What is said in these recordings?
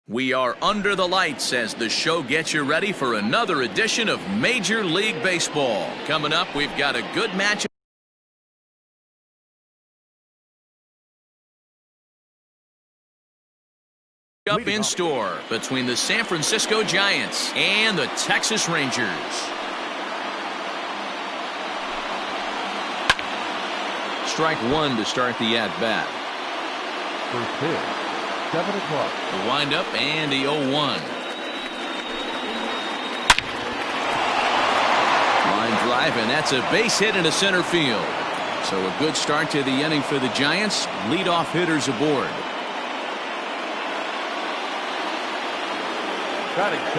We are under the lights as the show gets you ready for another edition of Major League Baseball. Coming up, we've got a good matchup in store between the San Francisco Giants and the Texas Rangers. Strike one to start the at-bat. First pitch. 7 o'clock. The windup and the 0-1. Line drive, and that's a base hit into center field. So a good start to the inning for the Giants. Leadoff hitters aboard.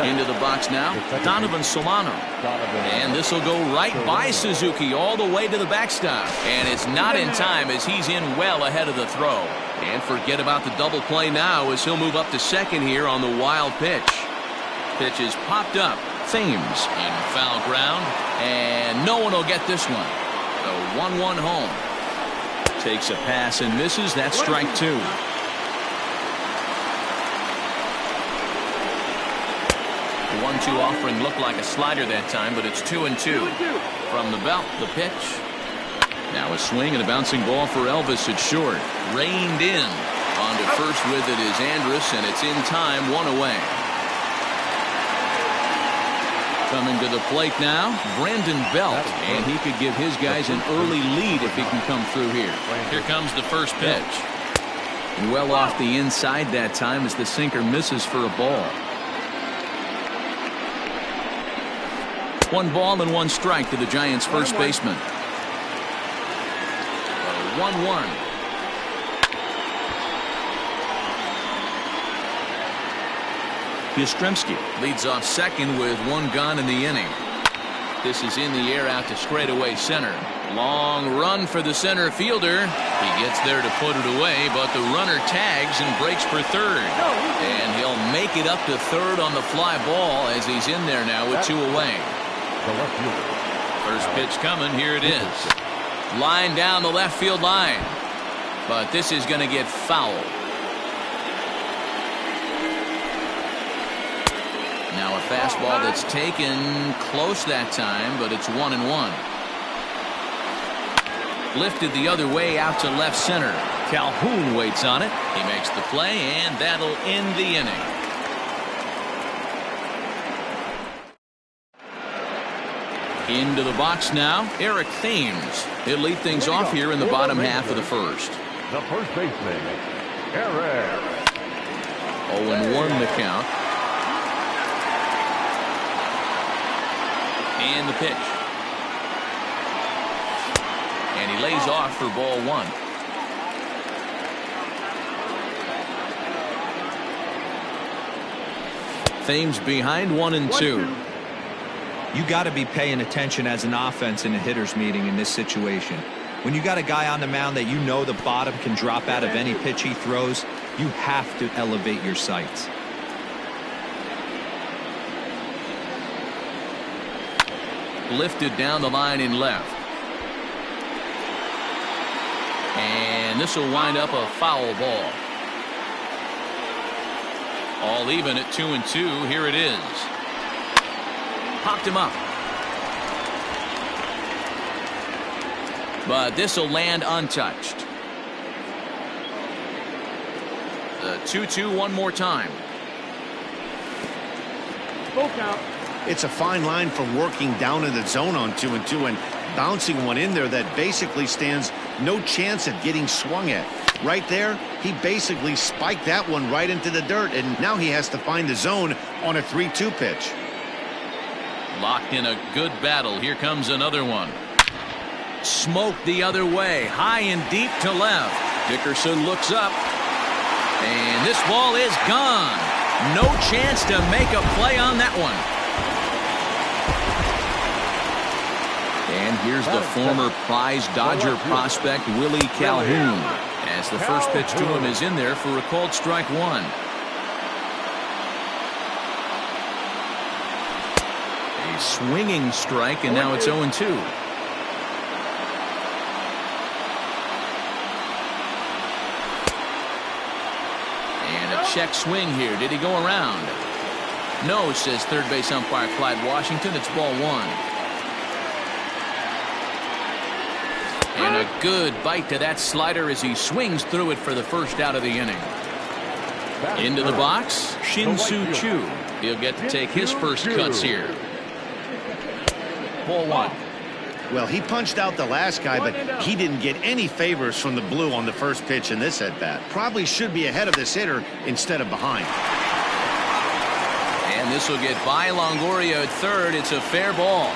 Into the box now, Donovan Solano. And this will go right by Suzuki all the way to the backstop. And it's not in time as he's in well ahead of the throw. And forget about the double play now as he'll move up to second here on the wild pitch. Pitch is popped up. Thames in foul ground. And no one will get this one. The 1-1 home. Takes a pass and misses. That's strike two. The 1-2 offering looked like a slider that time, but it's 2-2. From the belt, the pitch. Now a swing and a bouncing ball for Elvis at short. Reined in. On to first with it is Andrus, and it's in time, one away. Coming to the plate now, Brandon Belt, and he could give his guys an early lead if he can come through here. Here comes the first pitch. Well off the inside that time as the sinker misses for a ball. 1 ball and 1 strike to the Giants' first baseman. 1-1. Yastrzemski leads off second with 1 gone in the inning. This is in the air out to straightaway center. Long run for the center fielder. He gets there to put it away, but the runner tags and breaks for third. And he'll make it up to third on the fly ball as he's in there now with 2 away. First pitch coming. Here it is. Line down the left field line. But this is going to get foul. Now a fastball that's taken close that time, but it's 1-1. Lifted the other way out to left center. Calhoun waits on it. He makes the play, and that'll end the inning. Into the box now, Eric Thames. He'll lead things off here in the bottom half of the first. The first baseman, Eric. 0-1 the count. And the pitch. And he lays off for ball 1. Thames behind 1-2. You got to be paying attention as an offense in a hitter's meeting in this situation. When you got a guy on the mound that you know the bottom can drop out of any pitch he throws, you have to elevate your sights. Lifted down the line in left. And this will wind up a foul ball. All even at 2-2. Here it is. Popped him up. But this will land untouched. The 2-2 one more time. Full count. It's a fine line for working down in the zone on 2-2 and bouncing one in there that basically stands no chance at getting swung at. Right there, he basically spiked that one right into the dirt, and now he has to find the zone on a 3-2 pitch. Locked in a good battle. Here comes another one. Smoked the other way. High and deep to left. Dickerson looks up. And this ball is gone. No chance to make a play on that one. And here's the former prize Dodger prospect, Willie Calhoun, as the first pitch to him is in there for a called strike 1. A swinging strike, and now it's 0-2. check swing here. Did he go around? No, says third base umpire Clyde Washington. It's ball one. And a good bite to that slider as he swings through it for the first out of the inning. Into the box, Shin-Soo Choo. He'll get to take his first cuts here. Ball one. Well, he punched out the last guy, but he didn't get any favors from the blue on the first pitch in this at-bat. Probably should be ahead of this hitter instead of behind. And this will get by Longoria at third. It's a fair ball.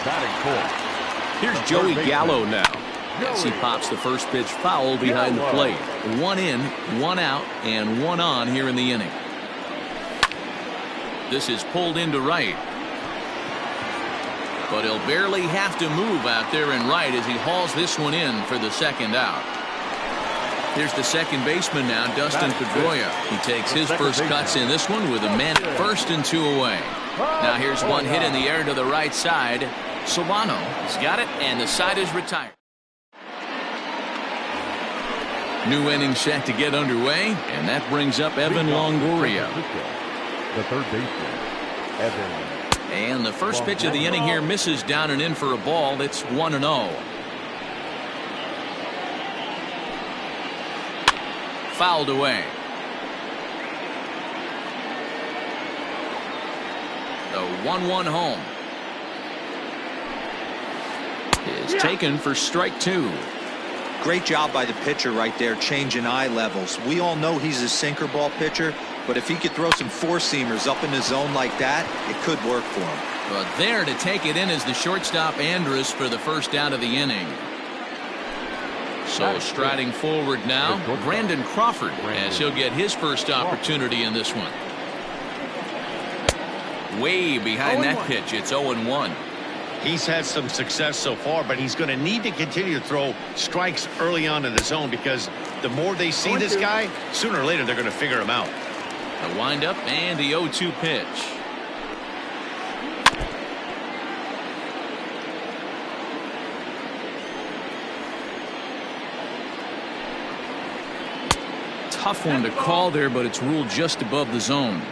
Batting fourth. Here's Joey Gallo now as he pops the first pitch foul behind the plate. One in, one out, and one on here in the inning. This is pulled into right. But he'll barely have to move out there in right as he hauls this one in for the second out. Here's the second baseman now, Dustin Pedroia. He takes his first cuts in this one with a man at first and two away. Now here's one hit in the air to the right side. Solano has got it, and the side is retired. New inning set to get underway, and that brings up Evan Longoria. The third baseman, Evan. And the first pitch of the inning here misses down and in for a ball. It's 1-0. Fouled away. The 1-1 home is taken for strike two. Great job by the pitcher right there, changing eye levels. We all know he's a sinker ball pitcher, but if he could throw some four-seamers up in the zone like that, it could work for him. But there to take it in is the shortstop Andrus for the first out of the inning. So striding forward now, Brandon Crawford, as he'll get his first opportunity in this one. Way behind that pitch, it's 0-1. He's had some success so far, but he's going to need to continue to throw strikes early on in the zone because the more they see this guy, sooner or later they're going to figure him out. The windup and the 0-2 pitch. Tough one to call there, but it's ruled just above the zone.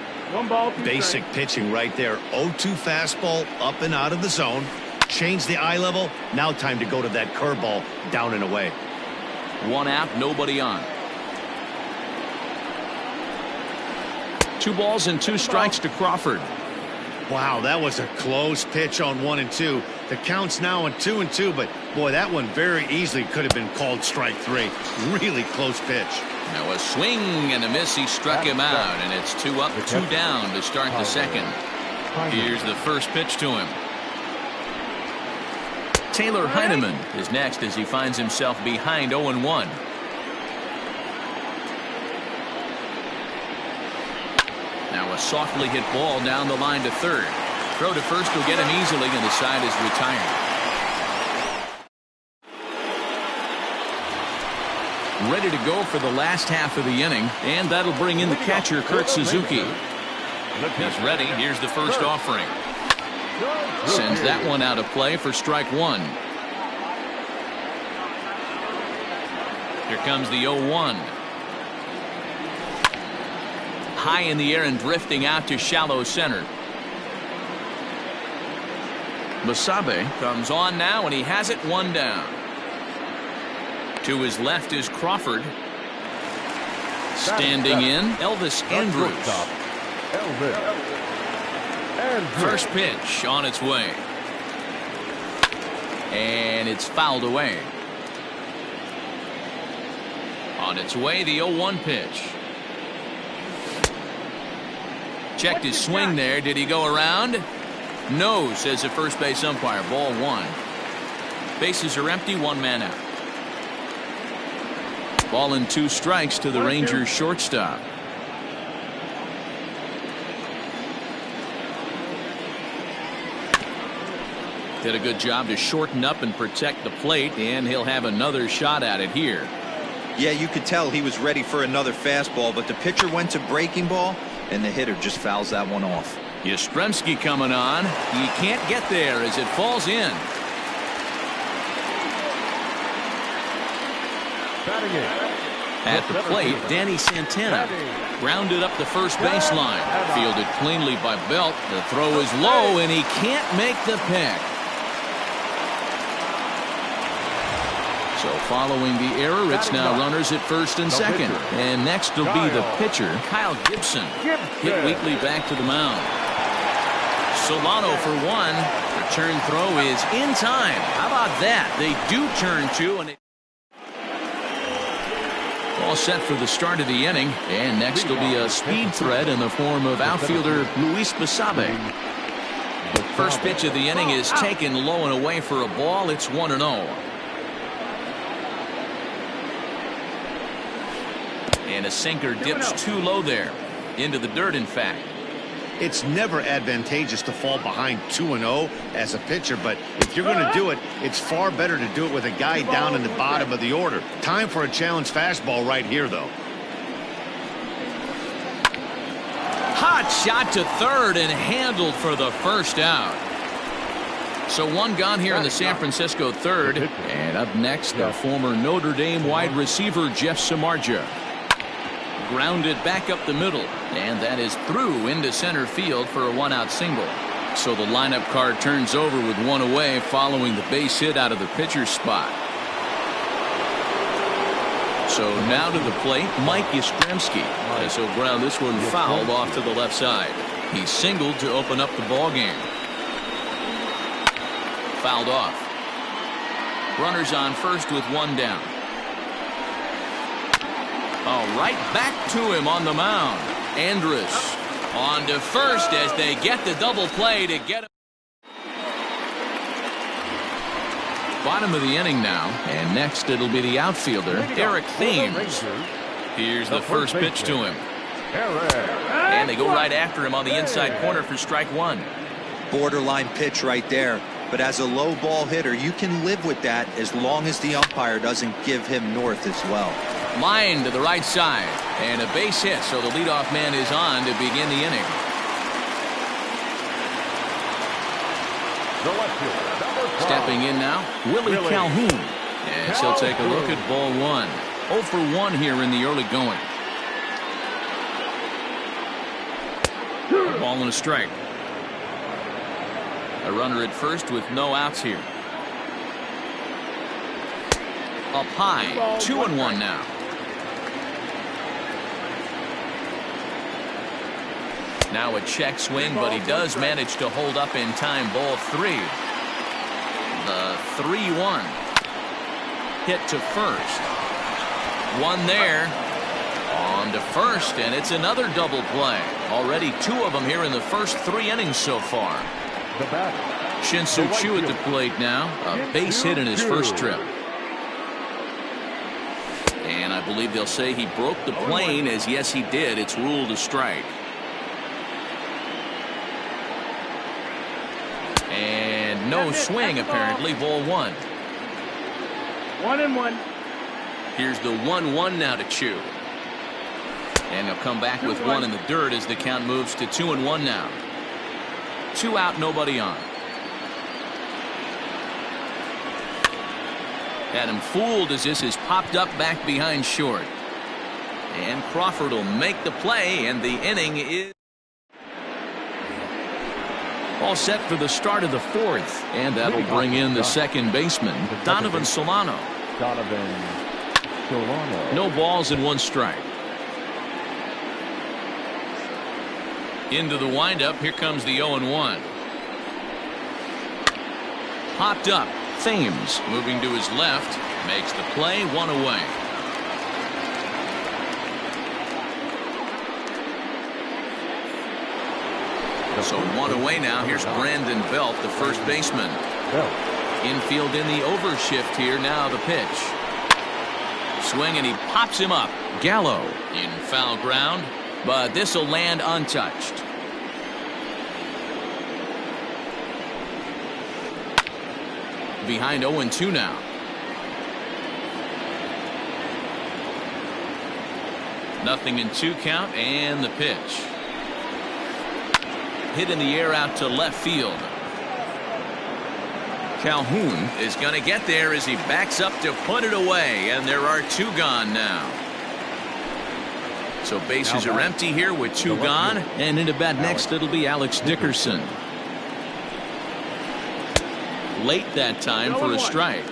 Basic pitching right there. 0-2 fastball up and out of the zone. Change the eye level. Now time to go to that curveball down and away. One out, nobody on. 2 balls and 2 strikes to Crawford. Wow, that was a close pitch on 1 and 2. The count's now on 2 and 2, but boy, that one very easily could have been called strike 3. Really close pitch. Now a swing and a miss. He struck him out, and it's 2 up, 2 down to start the second. Here's the first pitch to him. Taylor Heineman is next as he finds himself behind 0-1. Now a softly hit ball down the line to third. Throw to first will get him easily, and the side is retired. Ready to go for the last half of the inning, and that'll bring in the catcher, Kurt Suzuki. He's ready. Here's the first offering. Sends that one out of play for strike 1. Here comes the 0-1. High in the air and drifting out to shallow center. Masabe comes on now, and he has it 1 down. To his left is Crawford. Standing in, Elvis Andrus. First pitch on its way. And it's fouled away. On its way, the 0-1 pitch. Checked his swing there. Did he go around? No, says the first base umpire. Ball 1. Bases are empty, 1 man out. Ball and 2 strikes to the Rangers shortstop. Did a good job to shorten up and protect the plate, and he'll have another shot at it here. Yeah, you could tell he was ready for another fastball, but the pitcher went to breaking ball, and the hitter just fouls that one off. Yastrzemski coming on. He can't get there as it falls in. Batting it. At the plate, Danny Santana. Grounded up the first baseline. Fielded cleanly by Belt. The throw is low, and he can't make the pick. So following the error, it's now runners at first and second. And next will be the pitcher, Kyle Gibson. Hit weakly back to the mound. Solano for one. Return throw is in time. How about that? They do turn two, and all set for the start of the inning. And next will be a speed threat in the form of outfielder Luis Basabe. First pitch of the inning is taken low and away for a ball. It's 1-0. And a sinker dips too low there. Into the dirt, in fact. It's never advantageous to fall behind 2-0 as a pitcher, but if you're going to do it, it's far better to do it with a guy down in the bottom of the order. Time for a challenge fastball right here, though. Hot shot to third and handled for the first out. So one gone here in the San Francisco third. And up next, the former Notre Dame wide receiver Jeff Samardzija. Grounded back up the middle, and that is through into center field for a one-out single. So the lineup card turns over with one away following the base hit out of the pitcher's spot. So now to the plate, Mike Yastrzemski. As he'll ground this one fouled off to the left side. He singled to open up the ball game. Fouled off. Runners on first with one down. Oh, right back to him on the mound. Andrus on to first as they get the double play to get him. Bottom of the inning now, and next it'll be the outfielder, Eric Thames. Here's the first pitch to him. And they go right after him on the inside corner for strike one. Borderline pitch right there. But as a low ball hitter, you can live with that as long as the umpire doesn't give him north as well. Line to the right side, and a base hit, so the leadoff man is on to begin the inning. Stepping in now, Willie Calhoun. As he'll take a look at ball one. 0 for 1 here in the early going. A ball and a strike. A runner at first with no outs here. Up high, 2-1 now. Now a check swing, but he does manage to hold up in time. Ball 3. The 3-1. Hit to first. One there. On to first, and it's another double play. Already 2 of them here in the first 3 innings so far. Shin-Soo Choo at the plate now. A base hit in his first trip. And I believe they'll say he broke the plane, as yes he did. It's ruled a strike. And no swing apparently. Ball 1. 1-1. Here's the 1-1 now to Choo. And they'll come back with 1 in the dirt as the count moves to 2-1 now. 2 out, nobody on. Had him fooled as this is popped up back behind short. And Crawford will make the play, and the inning is all set for the start of the 4th. And that'll bring in the second baseman, Donovan Solano. No balls and 1 strike. Into the windup. Here comes the 0-1. Popped up. Thames moving to his left. Makes the play. 1 away. So 1 away now. Here's Brandon Belt, the first baseman. Infield in the overshift here. Now the pitch. Swing, and he pops him up. Gallo in foul ground, but this will land untouched. Behind 0-2 now. Nothing in 2 count, and the pitch. Hit in the air out to left field. Calhoun is going to get there as he backs up to put it away, and there are 2 gone now. So bases are empty here with 2 gone, and into bat next it'll be Alex Dickerson. Late that time for a strike.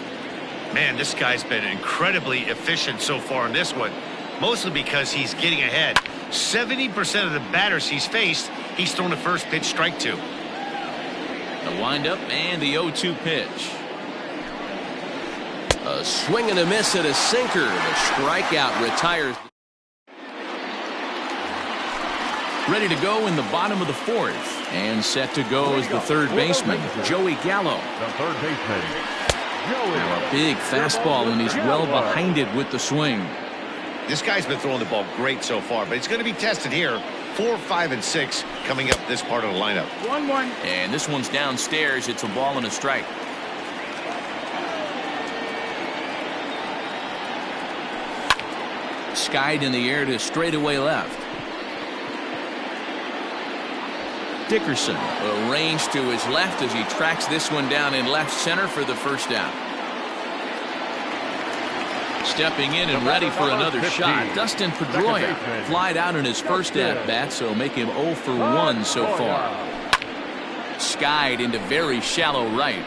Man, this guy's been incredibly efficient so far in this one, mostly because he's getting ahead. 70% of the batters he's faced, he's thrown the first pitch strike to. The windup and the 0-2 pitch. A swing and a miss at a sinker. The strikeout retires. Ready to go in the bottom of the 4th, and set to go is the third baseman, Joey Gallo. The third baseman, Joey. Now a big fastball, and he's well behind it with the swing. This guy's been throwing the ball great so far, but it's going to be tested here. 4, 5, and 6 coming up this part of the lineup. 1-1. And this one's downstairs. It's a ball and a strike. Skied in the air to straightaway left. Dickerson arranged to his left as he tracks this one down in left center for the first out. Stepping in and ready for another shot, Dustin Pedroia flied out in his first at-bat, so make him 0 for 1 so far. Skied into very shallow right.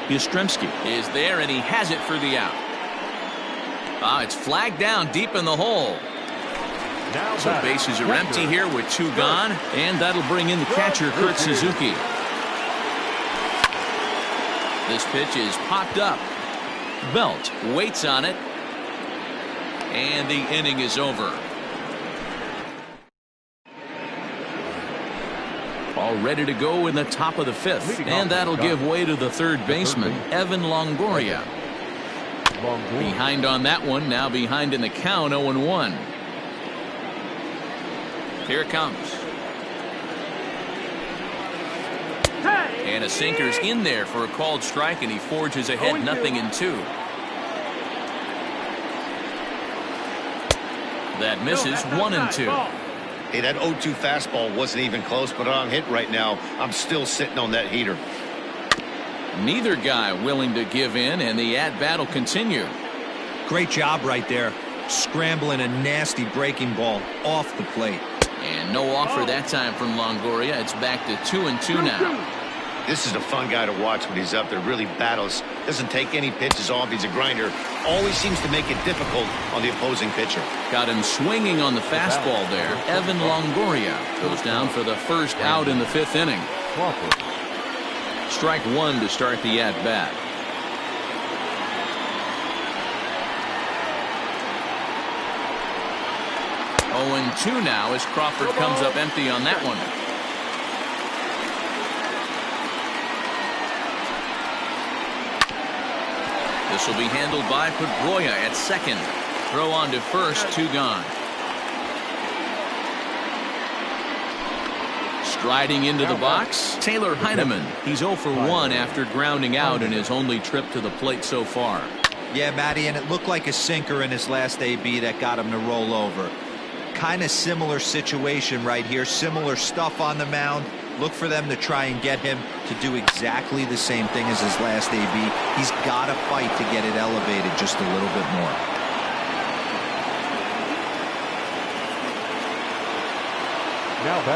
Yastrzemski is there, and he has it for the out. It's flagged down deep in the hole. So bases are empty here with 2 gone, and that'll bring in the catcher, Kurt Suzuki. This pitch is popped up. Belt waits on it, and the inning is over. All ready to go in the top of the 5th, and that'll give way to the third baseman, Evan Longoria. Behind on that one, now behind in the count, 0-1. Here it comes. And a sinker's in there for a called strike, and he forges ahead 0-2. That misses 1-2. Hey, that 0-2 fastball wasn't even close, but on hit right now, I'm still sitting on that heater. Neither guy willing to give in, and the at-bat will continue. Great job right there. Scrambling a nasty breaking ball off the plate. And no offer that time from Longoria. It's back to 2-2 now. This is a fun guy to watch when he's up there. Really battles. Doesn't take any pitches off. He's a grinder. Always seems to make it difficult on the opposing pitcher. Got him swinging on the fastball there. Evan Longoria goes down for the first out in the 5th inning. Strike 1 to start the at-bat. Oh, 2 now as Crawford comes up empty on that one. This will be handled by Pedroia at second. Throw on to first, 2 gone. Striding into the box, Taylor Heineman. He's 0 for 1 after grounding out in his only trip to the plate so far. Yeah, Matty, and it looked like a sinker in his last AB that got him to roll over. Kind of similar situation right here. Similar stuff on the mound. Look for them to try and get him to do exactly the same thing as his last AB. He's got to fight to get it elevated just a little bit more.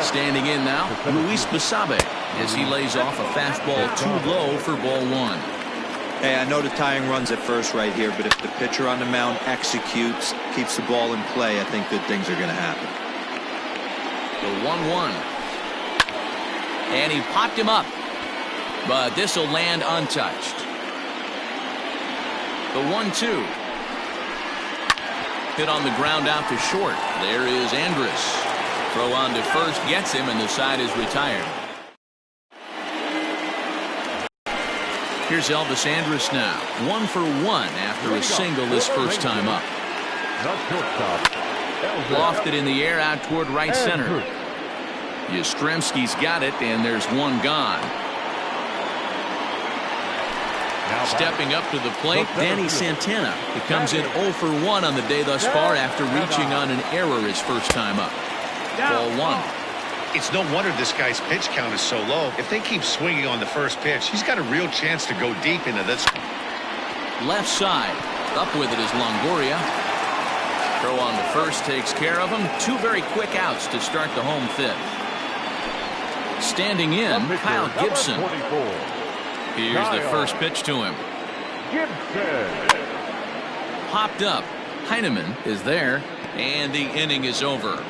Standing in now, Luis Basabe, as he lays off a fastball too low for ball 1. Hey, I know the tying run's at first right here, but if the pitcher on the mound executes, keeps the ball in play, I think good things are going to happen. The 1-1. And he popped him up, but this will land untouched. The 1-2. Hit on the ground out to short. There is Andrus. Throw on to first gets him, and the side is retired. Here's Elvis Andrus now. 1 for 1 after a single this first time up. Lofted in the air out toward right center. Yastrzemski's got it, and there's 1 gone. Stepping up to the plate, Danny Santana. He comes in 0 for 1 on the day thus far after reaching on an error his first time up. Ball 1. It's no wonder this guy's pitch count is so low. If they keep swinging on the first pitch, he's got a real chance to go deep into this. Left side. Up with it is Longoria. Throw on the first takes care of him. 2 very quick outs to start the home fifth. Standing in, Kyle Gibson. Here's the first pitch to him. Gibson. Popped up. Heineman is there, and the inning is over.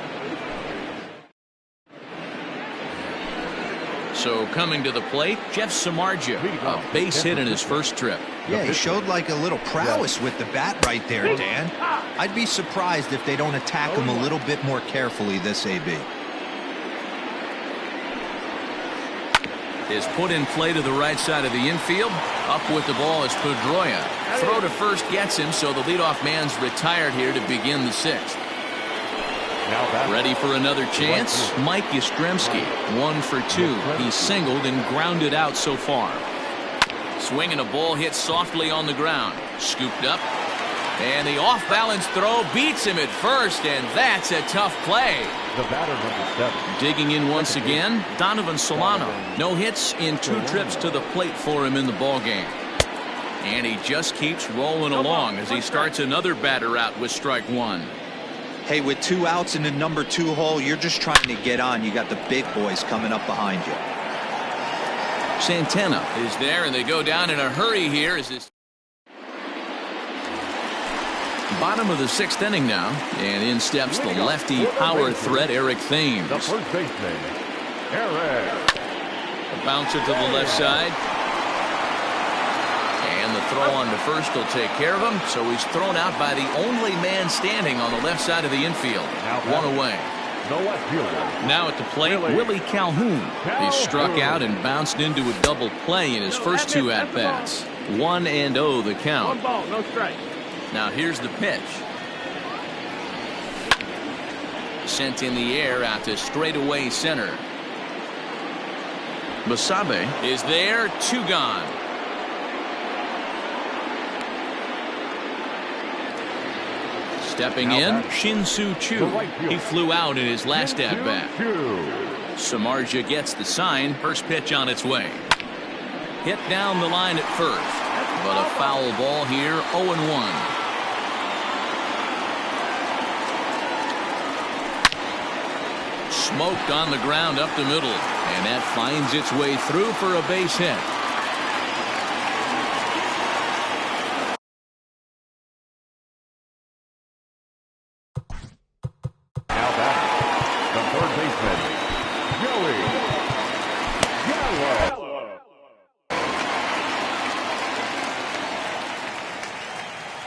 So coming to the plate, Jeff Samardzija, a base hit in his first trip. Yeah, he showed like a little prowess with the bat right there, Dan. I'd be surprised if they don't attack him a little bit more carefully this AB. Is put in play to the right side of the infield. Up with the ball is Pedroia. Throw to first gets him, so the leadoff man's retired here to begin the 6th. Ready for another chance? Mike Yastrzemski, 1 for 2. He's singled and grounded out so far. Swinging a ball hit softly on the ground. Scooped up. And the off-balance throw beats him at first, and that's a tough play. The batter, number 7. Digging in once again, Donovan Solano. No hits in 2 trips to the plate for him in the ballgame. And he just keeps rolling along as he starts another batter out with strike 1. Hey, with 2 outs in the number 2 hole, you're just trying to get on. You got the big boys coming up behind you. Santana is there, and they go down in a hurry here as this. Bottom of the 6th inning now, and in steps the lefty power threat Eric Thames. The first baseman, Eric. A bouncer to the left side. And the throw on to first will take care of him, so he's thrown out by the only man standing on the left side of the infield. 1 away. The left fielder. Now at the plate, Willie Calhoun. He struck out and bounced into a double play in his first 2 at-bats. 1-0 the count. 1 ball, no strike. Now here's the pitch. Sent in the air out to straightaway center. Basabe is there, 2 gone. Stepping in, Shin-Soo Choo. He flew out in his last at-bat. Samardzija gets the sign. First pitch on its way. Hit down the line at first. But a foul ball here, 0-1. Smoked on the ground up the middle. And that finds its way through for a base hit.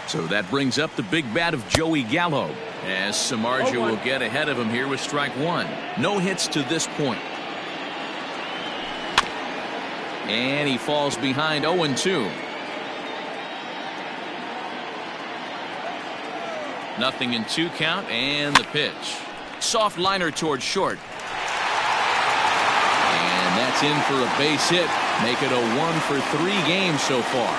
So that brings up the big bat of Joey Gallo, as Samardzija will get ahead of him here with strike 1. No hits to this point. And he falls behind 0-2. Nothing in 2 count, and the pitch. Soft liner towards short. And that's in for a base hit. Make it a 1 for 3 games so far.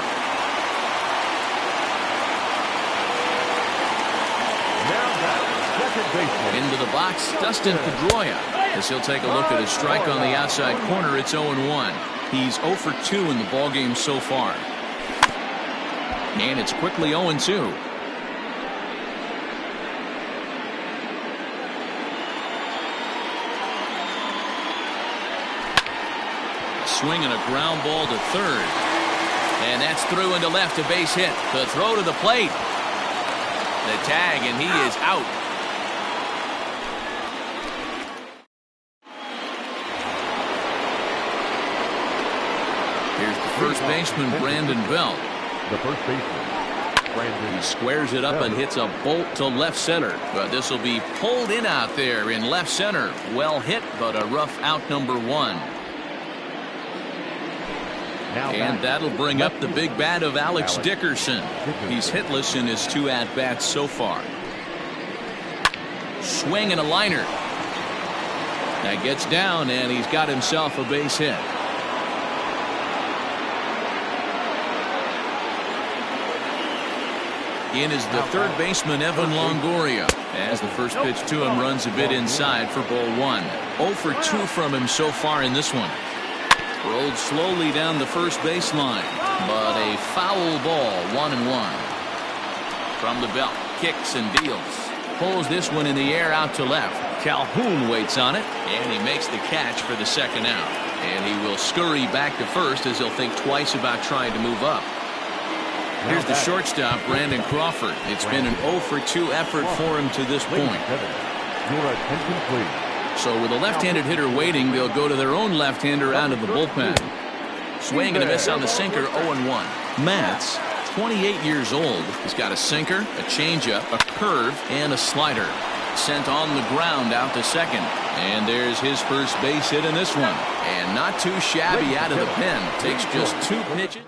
Into the box, Dustin Pedroia, as he'll take a look at his strike on the outside corner. It's 0-1. He's 0 for 2 in the ballgame so far. And it's quickly 0-2. Swing and a ground ball to third. And that's through into left, a base hit. The throw to the plate. The tag, and he is out. Here's the first baseman, Brandon Belt. The first baseman, Brandon. He squares it up and hits a bolt to left center. But this will be pulled in out there in left center. Well hit, but a rough out, number 1. And that'll bring up the big bat of Alex Dickerson. He's hitless in his 2 at-bats so far. Swing and a liner. That gets down, and he's got himself a base hit. In is the third baseman, Evan Longoria, as the first pitch to him runs a bit inside for ball one. 0 for 2 from him so far in this one. Rolled slowly down the first baseline, but a foul ball, 1-1. From the belt, kicks and deals. Pulls this one in the air out to left. Calhoun waits on it, and he makes the catch for the second out. And he will scurry back to first as he'll think twice about trying to move up. Here's the shortstop, Brandon Crawford. It's been an 0 for 2 effort for him to this point. Your attention, please. So with a left-handed hitter waiting, they'll go to their own left-hander out of the bullpen. Swing and a miss on the sinker, 0-1. Matz, 28 years old. He's got a sinker, a changeup, a curve, and a slider. Sent on the ground out to second. And there's his first base hit in this one. And not too shabby out of the pen. Takes just 2 pitches.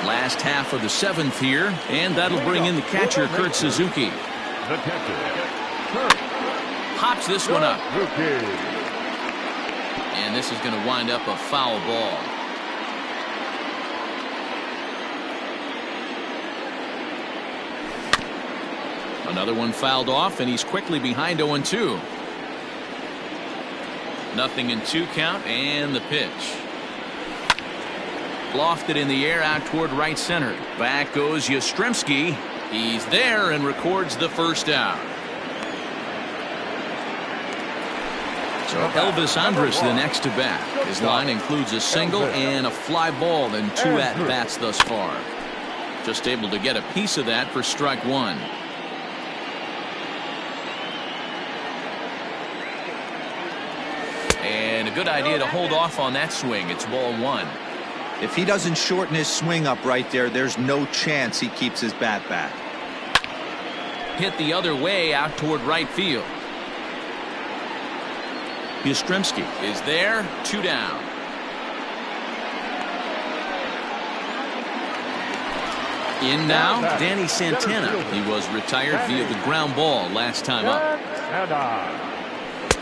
Last half of the 7th here, and that'll bring in the catcher, Kurt Suzuki. The catcher, Kurt Pops this one up. Suzuki. And this is going to wind up a foul ball. Another one fouled off, and he's quickly behind 0-2. Nothing in 2 count, and the pitch. Lofted in the air out toward right center. Back goes Yastrzemski. He's there and records the first out. So Elvis Andrus the next to bat. His line includes a single and a fly ball in 2 at-bats thus far. Just able to get a piece of that for strike 1. And a good idea to hold off on that swing. It's ball 1. If he doesn't shorten his swing up right there, there's no chance he keeps his bat back. Hit the other way out toward right field. Yastrzemski is there, 2 down. In now, Danny Santana. He was retired via the ground ball last time up.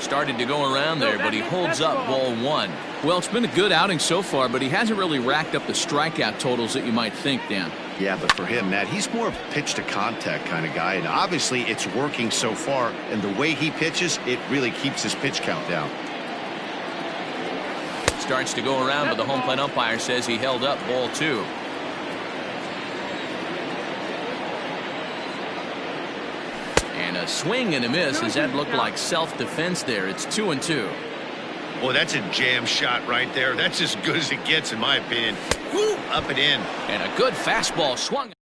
Started to go around there, but he holds up ball 1. Well, it's been a good outing so far, but he hasn't really racked up the strikeout totals that you might think, Dan. Yeah, but for him, Matt, he's more of a pitch-to-contact kind of guy, and obviously it's working so far, and the way he pitches, it really keeps his pitch count down. Starts to go around, but the home plate umpire says he held up ball 2. And a swing and a miss, as that looked like self-defense there. It's 2-2. Well, that's a jam shot right there. That's as good as it gets, in my opinion. Woo, up and in. And a good fastball swung.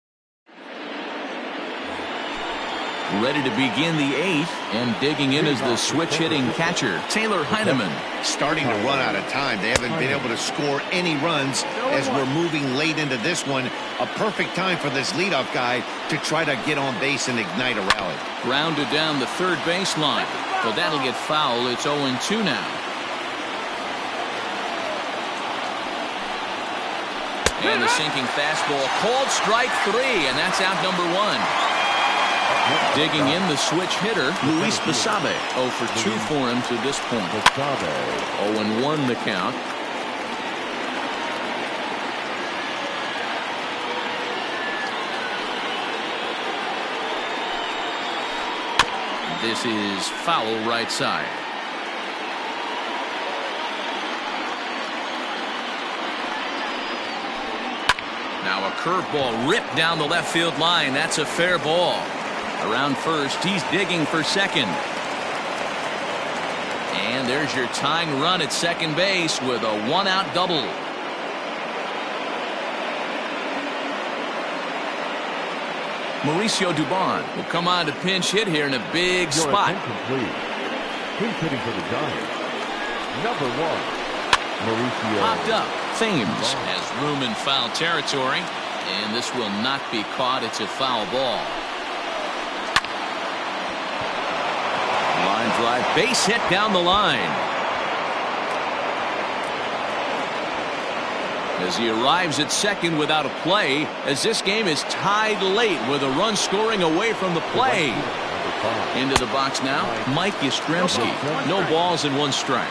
Ready to begin the 8th, and digging in is the switch-hitting catcher, Taylor Heineman. Starting to run out of time. They haven't been able to score any runs as we're moving late into this one. A perfect time for this leadoff guy to try to get on base and ignite a rally. Grounded down the third baseline, but that'll get foul. It's 0-2 now. And the sinking fastball called strike 3, and that's out number 1. Digging in the switch hitter, Luis Basabe. 0 for 2 for him to this point. 0-1 the count. This is foul right side. Now a curveball ripped down the left field line. That's a fair ball. Around first, he's digging for second. And there's your tying run at second base with a 1-out double. Mauricio Dubon will come on to pinch hit here in a big spot. Pinch hitting for the Giants. Number 1, Mauricio. Popped up. Thames has room in foul territory, and this will not be caught. It's a foul ball. Line drive, base hit down the line. As he arrives at second without a play, as this game is tied late with a run scoring away from the play. Into the box now, Mike Yastrzemski. No balls and 1 strike.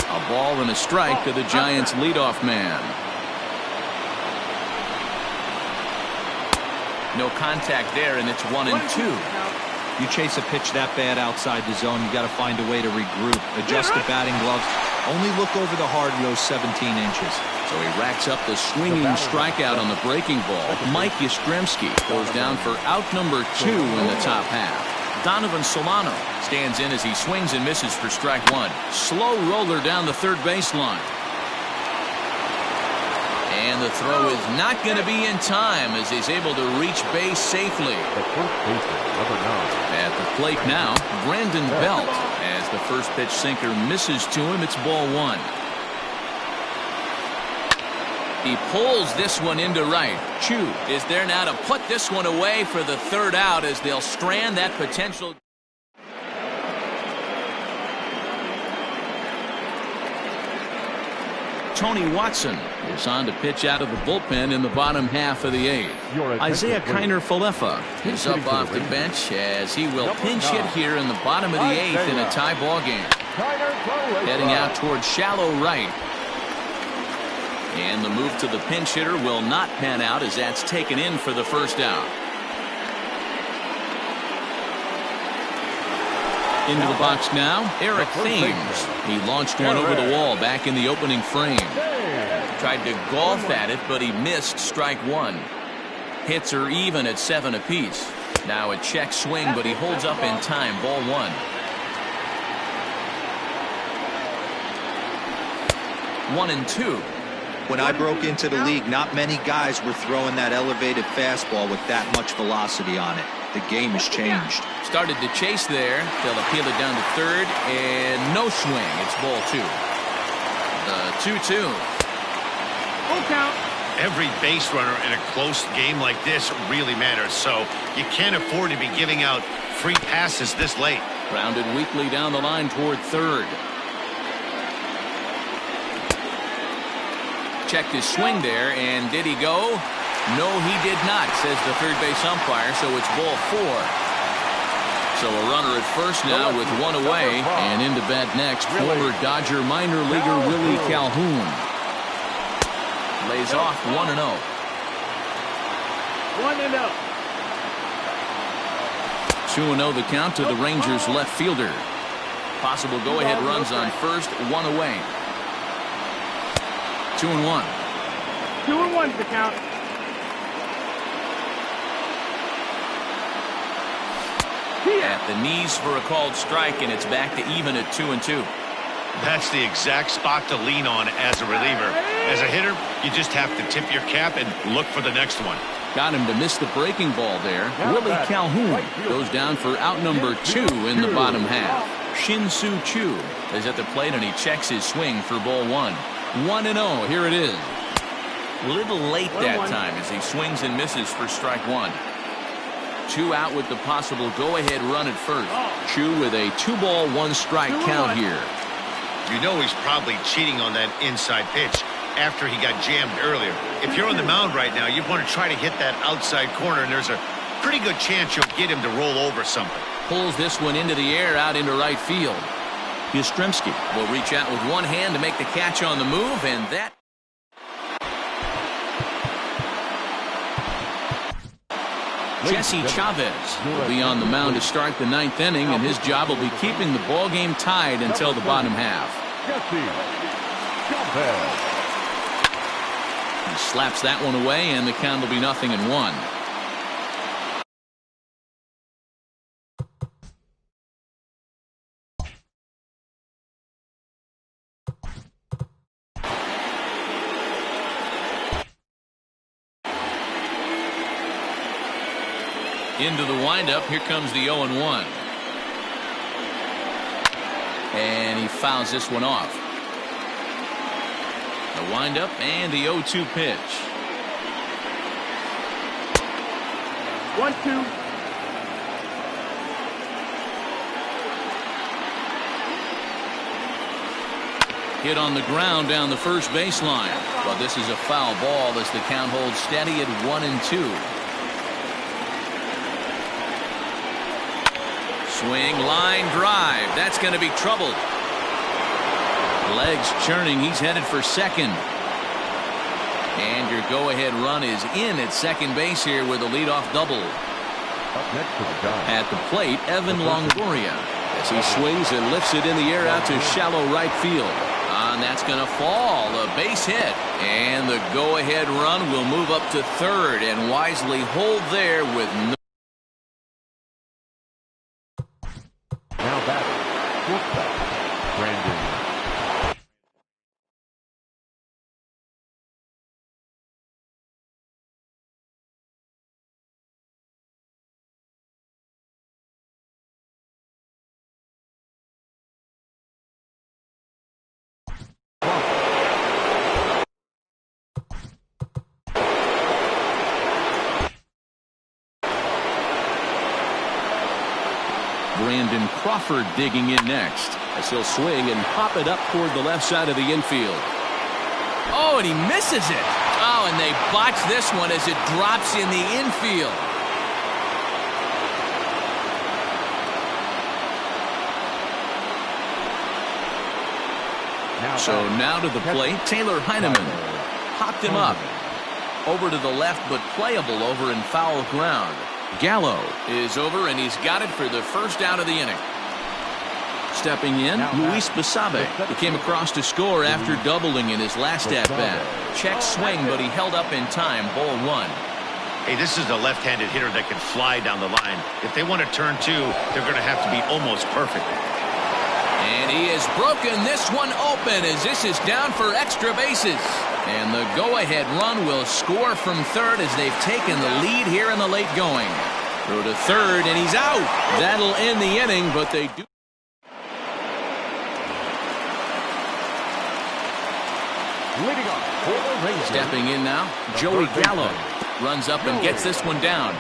A ball and a strike to the Giants' leadoff man. No contact there, and it's 1-2. You chase a pitch that bad outside the zone, you got to find a way to regroup, adjust the batting gloves. Only look over the heart of those 17 inches. So he racks up the swinging strikeout on the breaking ball. Mike Yastrzemski goes down for out number 2 in the top half. Donovan Solano stands in as he swings and misses for strike 1. Slow roller down the third baseline. And the throw is not going to be in time as he's able to reach base safely. The first baseman, number 9. At the plate now, Brandon Belt. As the first pitch sinker misses to him, it's ball 1. He pulls this one into right. Chu is there now to put this one away for the third out as they'll strand that potential. Tony Watson is on to pitch out of the bullpen in the bottom half of the 8th. Isaiah Kiner-Falefa is up off the bench as he will pinch hit here in the bottom of the 8th in a tie ball game. Heading out towards shallow right. And the move to the pinch hitter will not pan out as that's taken in for the first out. Into the box now, Eric Thames. He launched one over the wall back in the opening frame. Tried to golf at it, but he missed strike 1. Hits are even at 7 apiece. Now a check swing, but he holds up in time. Ball 1. One and 2. When I broke into the league, not many guys were throwing that elevated fastball with that much velocity on it. The game has changed. Started to chase there. They'll appeal it down to third, and no swing. It's ball 2. The 2-2. Full count. Every base runner in a close game like this really matters, so you can't afford to be giving out free passes this late. Grounded weakly down the line toward third. Checked his swing there, and did he go? No, he did not, says the third base umpire, so it's ball 4. So a runner at first now with one away, and into bat next, former Dodger minor leaguer Willie Calhoun. Lays off 1-0. 1-0. 2-0 the count to the Rangers left fielder. Possible go-ahead runs on first, one away. 2-1. 2-1 the count. At the knees for a called strike, and it's back to even at 2-2. That's the exact spot to lean on as a reliever. As a hitter, you just have to tip your cap and look for the next one. Got him to miss the breaking ball there. Willie Calhoun goes down for out number 2 in the bottom half. Shin-Soo Choo is at the plate, and he checks his swing for ball 1. 1-0. Here it is. A little late that time as he swings and misses for strike 1. 2 out with the possible go-ahead run at first. Chu with a 2-ball, 1-strike count here. You know he's probably cheating on that inside pitch after he got jammed earlier. If you're on the mound right now, you want to try to hit that outside corner, and there's a pretty good chance you'll get him to roll over something. Pulls this one into the air out into right field. Yastrzemski will reach out with one hand to make the catch on the move, and that. Jesse Chavez will be on the mound to start the 9th inning, and his job will be keeping the ball game tied until the bottom half. He slaps that one away, and the count will be 0-1. Into the windup, here comes the 0-1. And he fouls this one off. The windup and the 0-2 pitch. 1-2. Hit on the ground down the first baseline. But this is a foul ball as the count holds steady at 1-2. Swing, line drive. That's going to be trouble. Legs churning. He's headed for second. And your go-ahead run is in at second base here with a leadoff double. Up next to the guy. At the plate, Evan Longoria. As he swings and lifts it in the air out to shallow right field. And that's going to fall. A base hit. And the go-ahead run will move up to third and wisely hold there with no. Now batting. Shortstop. Brandon. Brandon Crawford digging in next. As he'll swing and pop it up toward the left side of the infield. Oh, and he misses it. Oh, and they botch this one as it drops in the infield. So now to the plate, Taylor Heineman. Popped him up. Over to the left, but playable over in foul ground. Gallo is over, and he's got it for the first out of the inning. Stepping in, Luis Basabe, who came across to score after doubling in his last at-bat. Check swing, but he held up in time. Ball one. Hey, this is a left-handed hitter that can fly down the line. If they want to turn two, they're going to have to be almost perfect. And he has broken this one open as this is down for extra bases. And the go-ahead run will score from third as they've taken the lead here in the late going. Throw to third, and he's out. That'll end the inning, but they do. Leading off for the Rangers. Stepping in now, Joey Gallo. Runs up and gets this one down.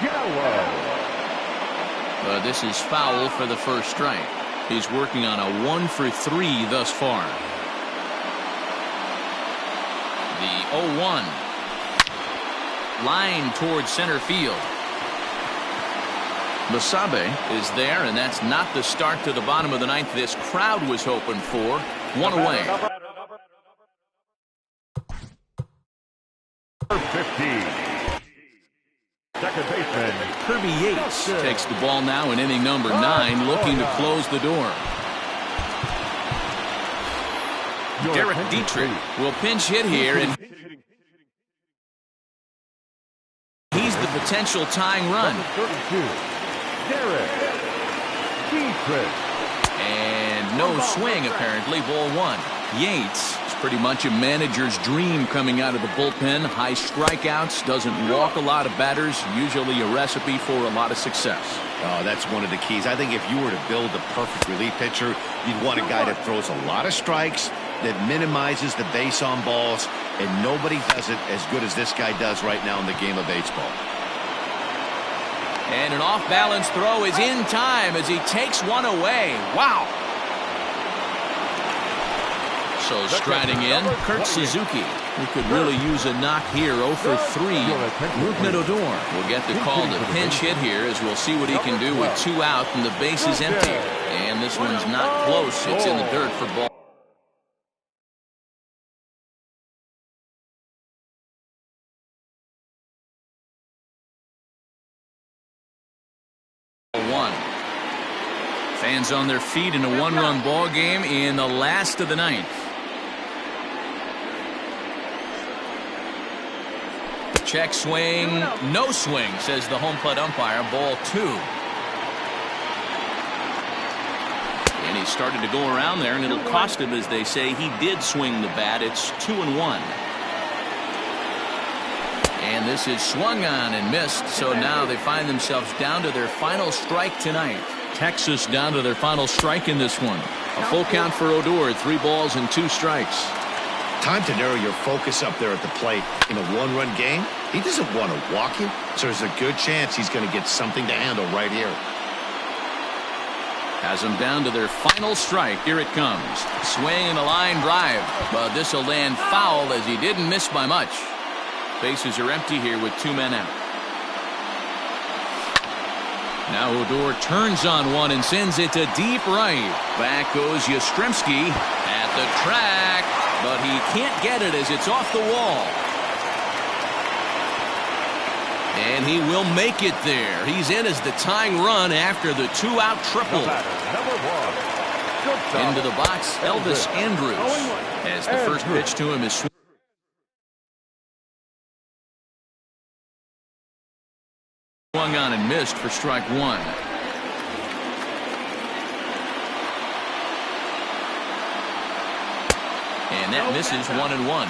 Gallo. But this is foul for the first strike. He's working on a 1 for 3 thus far. The 0-1. Line towards center field. Basabe is there, and that's not the start to the bottom of the ninth this crowd was hoping for. One away. 15. Second baseman Kirby Yates takes the ball now in inning number 9, looking to close the door. Derek Dietrich will pinch hit here, and he's the potential tying run. 32. Derek Dietrich. And no swing, apparently. Ball one. Yates is pretty much a manager's dream coming out of the bullpen. High strikeouts, doesn't walk a lot of batters, usually a recipe for a lot of success. Oh, that's one of the keys. I think if you were to build the perfect relief pitcher, you'd want a guy that throws a lot of strikes, that minimizes the base on balls, and nobody does it as good as this guy does right now in the game of baseball. And an off-balance throw is in time as he takes one away. Wow. So striding in, Kurt Suzuki, who could really use a knock here. 0 for 3. Rougned Odor will get the call to pinch hit here as we'll see what he can do with 2 out and the base is empty. And this one's not close. It's in the dirt for ball. Fans on their feet in a 1-run ball game in the last of the ninth. Check swing, no swing, says the home plate umpire. Ball 2. And he started to go around there, and it'll cost him, as they say. He did swing the bat. It's 2-1. And this is swung on and missed, so now they find themselves down to their final strike tonight. Texas down to their final strike in this one. A full count for Odor, 3 balls and 2 strikes. Time to narrow your focus up there at the plate. In a 1-run game, he doesn't want to walk you, so there's a good chance he's going to get something to handle right here. Has them down to their final strike. Here it comes. Swing and a line drive. But this will land foul as he didn't miss by much. Bases are empty here with 2 men out. Now Odor turns on one and sends it to deep right. Back goes Yastrzemski at the track, but he can't get it as it's off the wall. And he will make it there. He's in as the tying run after the two-out triple. Into the box, Elvis Andrews, as the first pitch to him is swung on and missed for strike one. And that misses 1-1.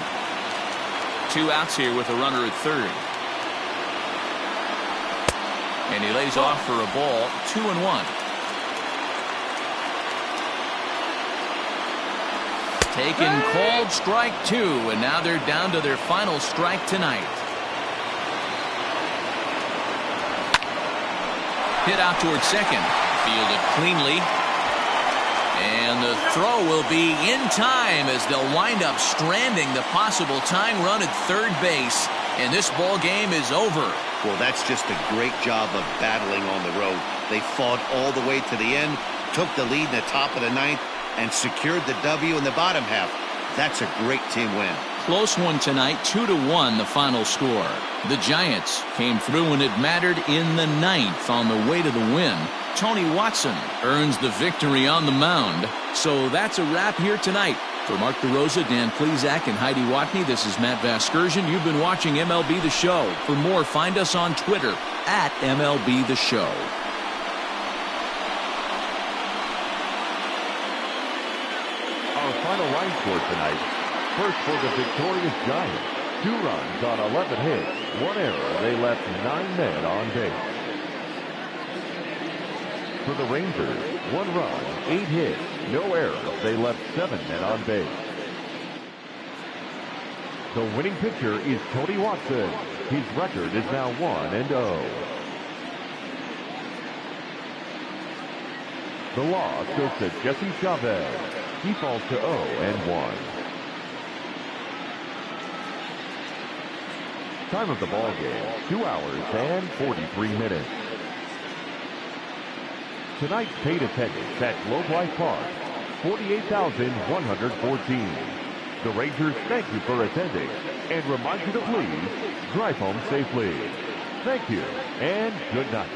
2 outs here with a runner at third. And he lays off for a ball, 2-1. Taken, called, strike two, and now they're down to their final strike tonight. Hit out towards second. Fielded cleanly. And the throw will be in time as they'll wind up stranding the possible tying run at third base. And this ball game is over. Well, that's just a great job of battling on the road. They fought all the way to the end, took the lead in the top of the ninth, and secured the W in the bottom half. That's a great team win. Close one tonight, 2-1 the final score. The Giants came through when it mattered in the ninth on the way to the win. Tony Watson earns the victory on the mound. So that's a wrap here tonight. For Mark DeRosa, Dan Plezak, and Heidi Watney, this is Matt Vasgersian. You've been watching MLB The Show. For more, find us on Twitter at MLB The Show. Our final line score tonight. First for the victorious Giants. 2 runs on 11 hits. 1 error. They left 9 men on base. For the Rangers, 1 run, 8 hits, no errors. They left 7 men on base. The winning pitcher is Tony Watson. His record is now 1-0. The loss goes to Jesse Chavez. He falls to 0-1. Time of the ball game, 2 hours and 43 minutes. Tonight's paid attendance at Globe Life Park, 48,114. The Rangers thank you for attending and remind you to please drive home safely. Thank you and good night.